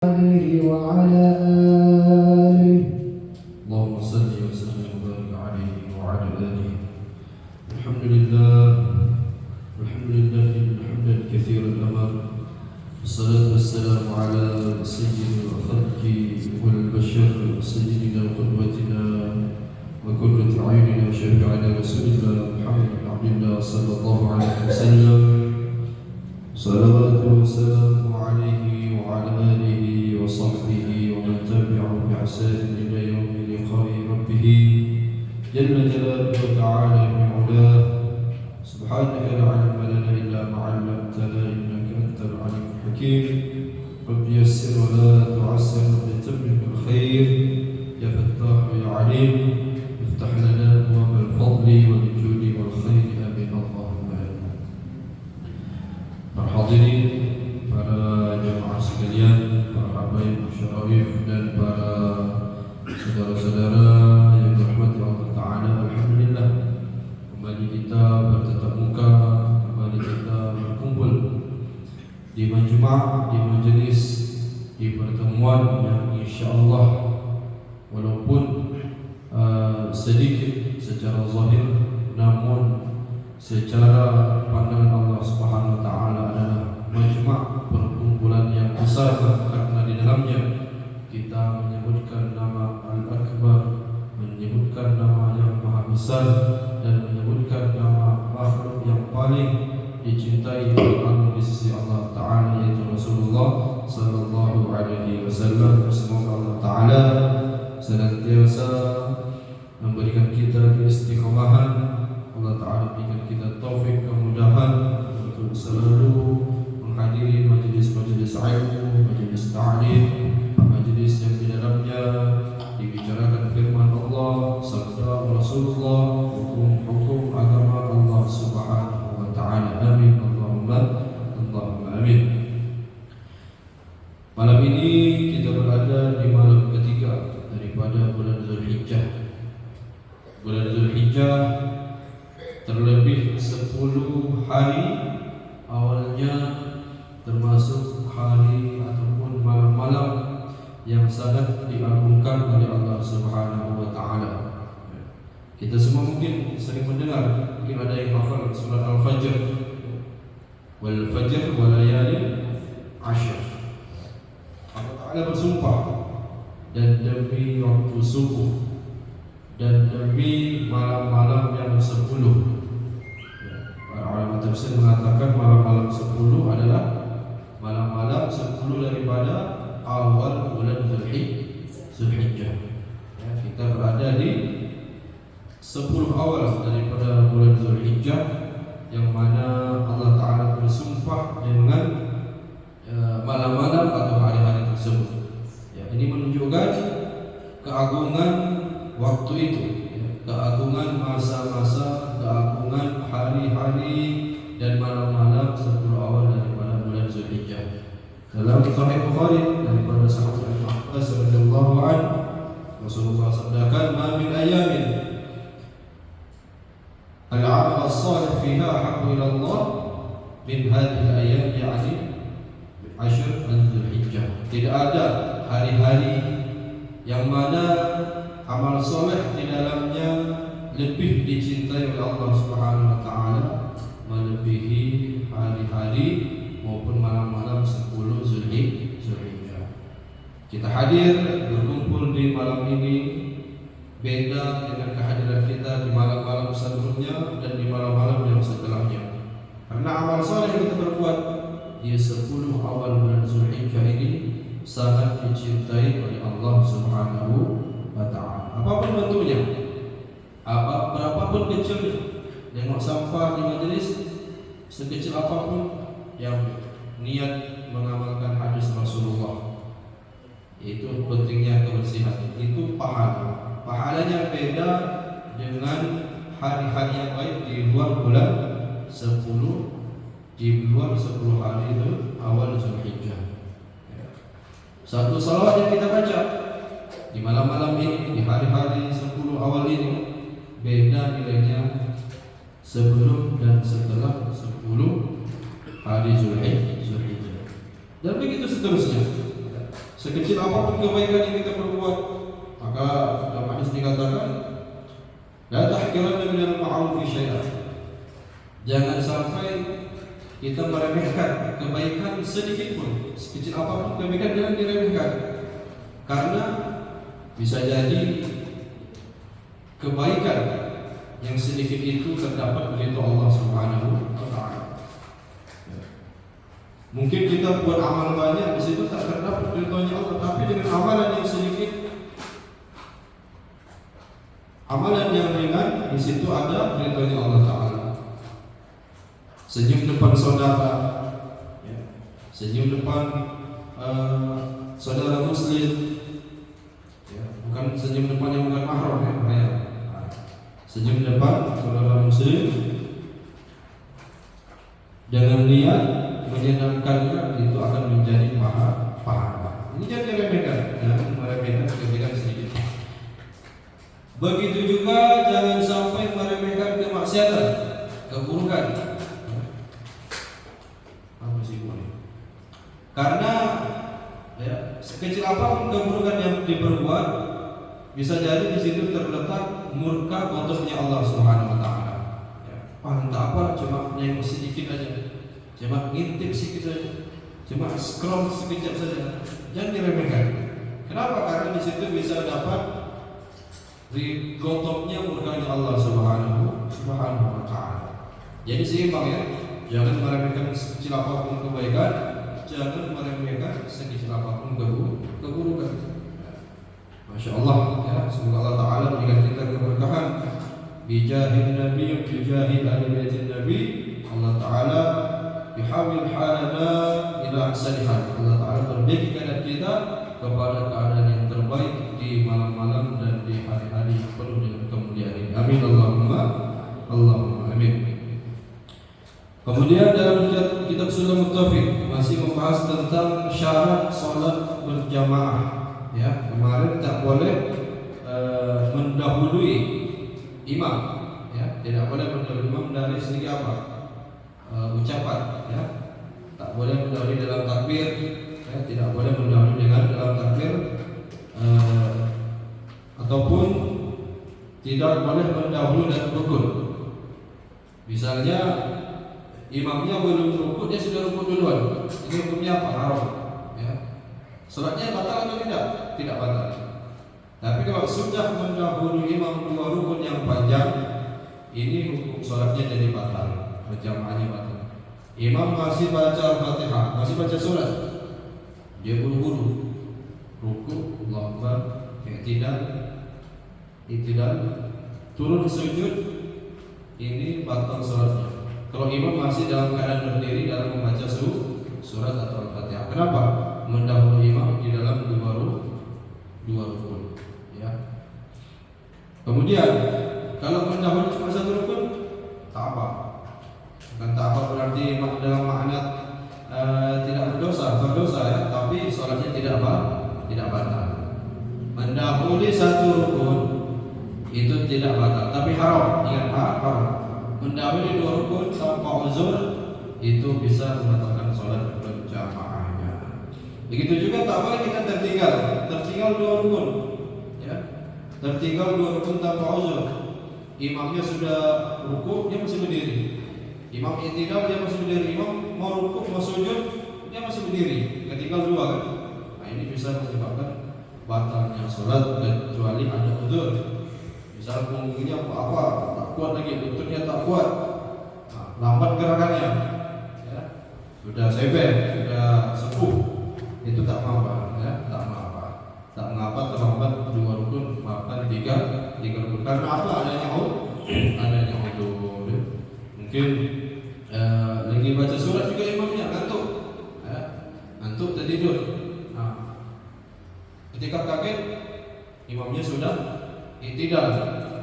عليه وعلى آله. اللهم صل وسلم وبارك عليه وعلى آله. الحمد لله حمدا كثيرا أمر. والصلاة والسلام على سيد الخلق والبشر سيدنا وقدوتنا وقرة أعيننا وشفيعنا رسول الله محمد بن عبد الله صلى الله عليه وسلم. صلوات وسلام عليه وعلى آله وصحبه ومن تبعه بإحسان إلى يوم لقاء ربه جل جلاله وتعالى بعلاه. سبحانك لا علم لنا إلا ما علمتنا إنك أنت العليم الحكيم. رب يسر ولا تعسر وتمم بالخير يا فتاح يا عليم. افتح لنا أبواب الفضل والجود والخير آمين اللهم آمين. Para hadirin, para jemaah sekalian, para habaib syarif dan para saudara-saudara yang dirahmati Allah Ta'ala, alhamdulillah kembali kita bertatap muka, kembali kita berkumpul di majma', di majelis, di pertemuan yang insyaAllah walaupun sedikit secara zahir, namun secara pandangan Allah Subhanahu wa taala adalah majma' perkumpulan yang besar, karena di dalamnya kita menyebutkan nama Al-Akbar, menyebutkan nama yang maha besar, dan menyebutkan nama makhluk yang paling dicintai oleh Allah di sisi Allah Ta'ala, yaitu Rasulullah sallallahu alaihi wasallam. Semoga Allah Ta'ala senantiasa memberikan kita keistiqomahan. Allah Ta'ala berikan kita taufik, kemudahan untuk selalu menghadiri majelis-majelis ilmu, majelis ta'lim, majelis yang di dalamnya dibicarakan firman Allah, sabda Rasulullah, hukum-hukum agama Allah Subhanahu wa Ta'ala. Amin Allahumma amin. Malam ini kita berada di malam ketiga daripada bulan Zulhijjah. Bulan Zulhijjah terlebih 10 hari awalnya termasuk hari ataupun malam-malam yang sangat diagungkan oleh Allah Subhanahu wa Ta'ala. Kita semua mungkin sering mendengar, mungkin ada yang hafal surat Al-Fajr, wal fajr wa layalin ashr. Allah Ta'ala bersumpah, dan demi waktu subuh, dan demi malam-malam yang 10. Para ulama tafsir mengatakan malam-malam 10 adalah malam-malam 10 daripada awal bulan Zulhijjah. Kita berada di 10 awal daripada bulan Zulhijjah, yang mana Allah Ta'ala bersumpah dengan malam-malam atau hari-hari tersebut. Ini menunjukkan keagungan waktu itu, keagungan masa-masa, keagungan hari-hari dan malam-malam 10 awal daripada bulan Zulhijjah. Dalam Sahih Bukhari daripada sahabat Ibnu Abbas radhiyallahu anhu, Rasulullah sabdakan, "Ma min ayamin al-'amal as-salih fiha ahabbu ila Allah min hadhihi al-ayam, yani ashr Dzulhijjah." Tidak ada hari-hari yang mana amal soleh di dalamnya lebih dicintai oleh Allah Subhanahu wa Ta'ala melebihi hari-hari maupun malam-malam 10 Zulhijjah. Kita hadir berkumpul di malam ini beda dengan kehadiran kita di malam-malam sebelumnya dan di malam-malam yang setelahnya, karena amal soleh yang kita berbuat di 10 awal bulan Zulhijjah ini sangat dicintai oleh Allah Subhanahu wa Ta'ala. Apapun bentuknya, berapapun kecilnya, nengok sampah di majelis sekecil apapun, yang niat mengamalkan hadis Rasulullah, itu pentingnya kebersihan, itu pahalanya beda dengan hari-hari yang baik di luar bulan 10, di luar 10 hari itu awal Zulhijjah. Satu salawat yang kita baca di malam-malam ini, di hari-hari 10 awal ini, beda nilainya sebelum dan setelah 10 hari Zulhijjah. Dan begitu seterusnya. sekecil apapun kebaikan yang kita perbuat, maka dalam hadis dikatakan, la tahqiranna minal ma'rufi syai'an. Jangan sampai kita meremehkan kebaikan sedikit pun, sekecil apapun kebaikan jangan diremehkan, karena bisa jadi kebaikan yang sedikit itu terdapat ridha Allah Subhanahu wa taala. Mungkin kita buat amal banyak, di situ tak terdapat ridhonya Allah, tapi dengan amalan yang sedikit, amalan yang ringan, di situ ada ridhonya Allah Taala. Senyum depan saudara, senyum depan saudara Muslim, bukan senyum depan yang bukan mahram, senyum depan saudara Muslim dengan niat menyenangkannya, itu akan menjadi pahala. Ini jangan diremehkan, jangan meremehkan kebaikan sedikit. Begitu juga jangan sampai meremehkan kemaksiatan, keburukan. Karena sekecil apapun keburukan yang diperbuat, bisa jadi di situ terletak murka kotornya Allah Subhanahu wa taala. Entah apa, cuma nengok sedikit aja, cuma ngintip sedikit saja, cuma scroll sekejap saja, jangan diremehkan. Kenapa? Karena di situ bisa dapat gotoknya murkanya Allah Subhanahu wa taala. Jadi seimbang ya, jangan meremehkan sekecil apapun kebaikan, jangan meremehkan sekecil apapun keburukan. Masya Allah ya, semoga Allah Taala berikan kita keberkahan. Bijahin Nabi, bijahin ahli baitin Nabi, Allah Taala bihawil halana ila ahsaniha. Allah Taala perbaiki keadaan kita kepada keadaan yang terbaik di malam-malam dan di hari-hari penuh dengan kemuliaan ini. Amin Allahumma amin. Kemudian dalam kitab Sulamut Taufiq masih membahas tentang syarat salat berjamaah. Ya, kemarin tak boleh mendahului imam, ya, tidak boleh mendahului imam dari segi apa? Ucapan, ya, tak boleh mendahului dalam takbir, ya, tidak boleh mendahului dengan dalam takbir, ataupun tidak boleh mendahului dalam rukun. Misalnya imamnya belum rukuk, dia sudah rukuk duluan, ini hukumnya apa? Haram. Salatnya batal atau tidak? Tidak batal. Tapi kalau sudah mendahului imam dua rukun yang panjang, ini hukum salatnya jadi batal, berjamaahnya batal. Imam masih baca Al-Fatihah, masih baca surat, dia buru-buru rukuk, Allahu Akbar, i'tidal, turun sujud, ini batal salatnya. Kalau imam masih dalam keadaan berdiri dalam membaca surat atau Al-Fatihah, kenapa? Mendahului imam di dalam dua rukun, ya. Kemudian kalau mendahului cuma satu rukun, tak apa. Bukan tak apa berarti dalam makna tidak berdosa ya, tapi sholatnya tidak batal. Mendahului satu rukun itu tidak batal, tapi haram. Ingat, haram. Mendahului dua rukun tanpa uzur itu bisa membatalkan sholat berjamaah. Begitu juga tak boleh kita tertinggal dua rukun, ya, tertinggal dua rukun tanpa uzur. Imamnya sudah rukuk, dia masih berdiri. Imam i'tidal, dia masih berdiri. Imam mau rukuk, mau sujud, dia masih berdiri. Ketinggal dua kan? Nah, ini bisa menyebabkan batalnya sholat kecuali ada uzur. Misal punggungnya apa tak kuat lagi, lututnya tak kuat, nah, lambat gerakannya, ya, sudah seber, sudah sepuh, itu tak mengapa, ya, tak mengapa terlambat dua rukun, bahkan tiga rukun. Karena apa? Adanya uzur. Mungkin lagi baca surat juga imamnya ngantuk, ya, ngantuk tertidur. Nah, ketika kaget imamnya sudah i'tidal,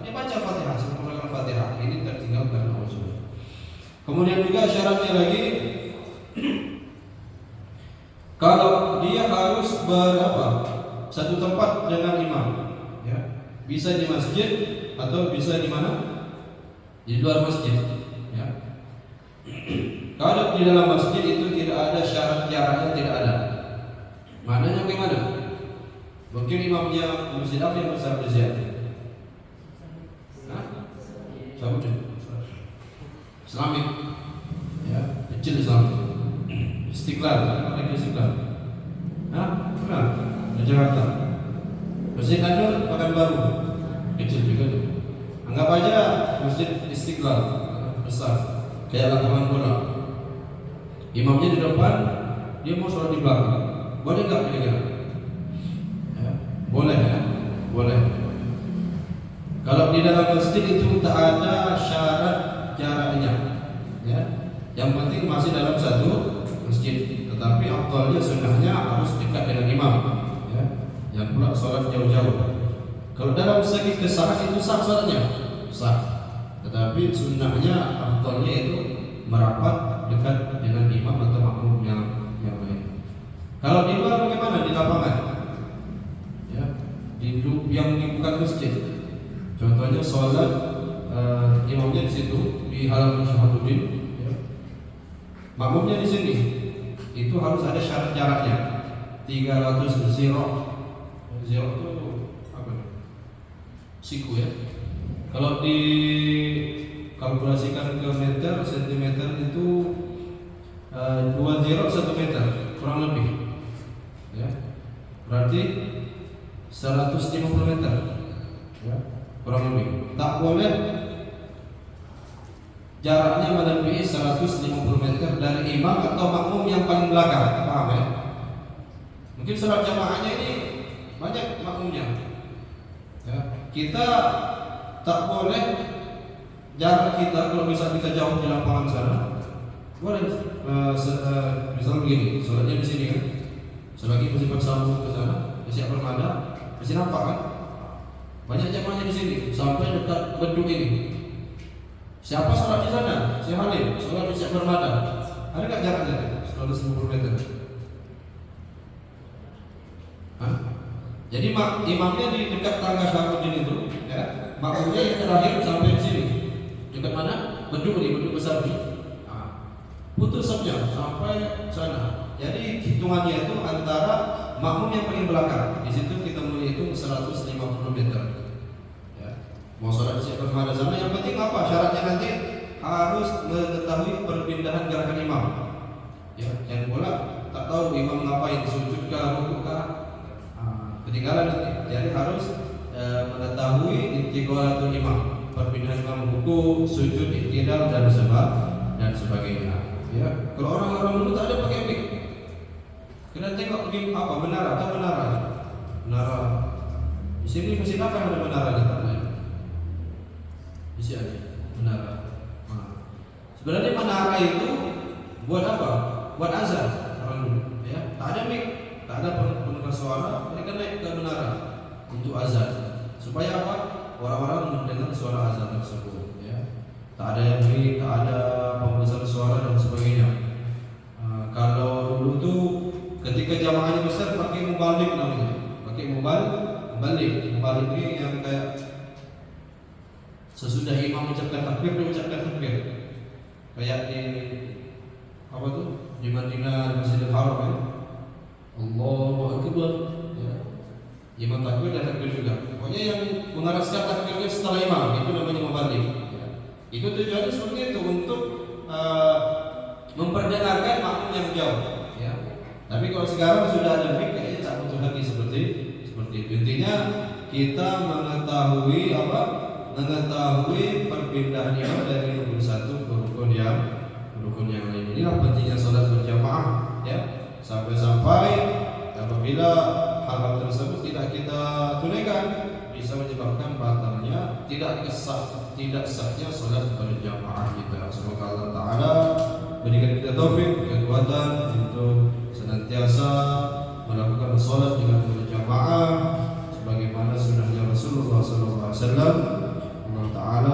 dia baca Fatihah, sempurnakan Fatihah, ini tertinggal karena uzur. Kemudian juga syaratnya lagi, kalau dia harus satu tempat dengan imam, ya, bisa di masjid atau bisa di mana? Di luar masjid, ya. Kalau di dalam masjid itu tidak ada syarat jaraknya, tidak ada. Maknanya bagaimana? Mungkin imamnya masjid apa yang besar di sini? Saudi, Islamik, ya, kecil Islam, Istiqlal, ada Istiqlal, pernah di Jakarta, Masjid Anur, Pekanbaru, kecil juga tuh. Anggap aja Masjid Istiqlal besar, kayak lapangan bola. Imamnya di depan, dia mau sholat di belakang, boleh nggak kira-kira? Ya, boleh ya, boleh. Kalau di dalam masjid itu tak ada syarat jaraknya, ya. Yang penting masih dalam satu masjid. Tetapi afdalnya sunnahnya harus dekat dengan imam, ya. Yang pula sholat jauh-jauh. Kalau dalam segi kesahan itu sah sholatnya, sah. Tetapi sunnahnya afdalnya itu merapat dekat dengan imam atau makmum yang lain. Kalau di luar bagaimana? Di lapangan, ya. Yang bukan masjid. Contohnya sholat imamnya di situ di halaman Syahabuddin, ya. Makmumnya di sini, itu harus ada syarat jaraknya 300 ziro. Ziro itu apa? Siku, ya. Kalau dikalkulasikan ke meter, sentimeter itu 2 ziro 1 meter kurang lebih, ya. Berarti 150 meter, ya. Kurang lebih. Tak boleh jaraknya melebihi 150 meter dari imam atau makmum yang paling belakang. Paham ya? Mungkin sholat jamaahnya ini banyak makmumnya, ya. Kita tak boleh jarak kita, kalau bisa kita jauh di lapangan sana, boleh misal begini, sholatnya di sini kan, selagi masih bersambung ke sana, siap bermada, masih nampak kan? Banyak jamaahnya di sini sampai dekat beduk ini. Siapa sholat di sana? Si Halim sholat di Syekh Bermada. Ada nggak jaraknya? 150 meter. Jadi imamnya di dekat tangga Syahabuddin itu, ya. Makmumnya yang terakhir sampai di sini. Dekat mana? Beduk ini, beduk besar ini. Putus safnya sampai sana. Jadi hitungannya itu antara makmum yang paling belakang. Di situ kita menghitung 150 meter. Ya. Mau sholat di Syekh Bermada sana, yang penting apa? Syaratnya nanti harus mengetahui perpindahan gerakan imam. Ya, yang pula tak tahu imam ngapain, sujud kah, rukuk kah, ketinggalan nanti. Jadi harus mengetahui intiqalatul imam, perpindahan imam, rukuk, sujud, iktidal dan sebagainya. Ya, kalau orang-orang dulu tak ada pakai mic. Kita tengok di apa, menara atau menara. Di sini masih apa yang ada menara di tanah? Isi aja menara. Sebenarnya menara itu buat apa? Buat azan orang dulu, ya. Tak ada mic, tak ada penukar suara, mereka naik ke menara untuk azan. Supaya apa? Orang-orang mendengar suara azan tersebut, ya. Tak ada yang mic, tak ada pembesar suara dan sebagainya. Kalau dulu tuh ketika jamaahnya besar pakai mubalik namanya, pakai mubalik ini yang kayak sesudah imam mengucapkan takbir, dia ucapkan takbir. Kayak di apa tuh? Di Madinah, Masjidil Haram, ya. Allahu Akbar, ya. Imam takbir dan takbir juga. Pokoknya yang mengeraskan takbirnya setelah imam itu namanya mubalik, ya. Itu tujuannya seperti itu, untuk memperdengarkan makmum yang jauh, ya. Tapi kalau sekarang sudah ada mic, kayaknya tak butuh lagi seperti itu. Intinya kita mengetahui perpindahan imam dari rukun satu ke rukun yang lain. Inilah pentingnya sholat berjamaah, ya. Sampai-sampai apabila hal tersebut tidak kita tunaikan, bisa menyebabkan batalnya tidak sahnya sholat berjamaah kita. Semoga Allah Taala berikan kita taufik, kekuatan untuk senantiasa melakukan sholat dengan berjamaah sebagaimana sunnahnya Rasulullah SAW. Allah Taala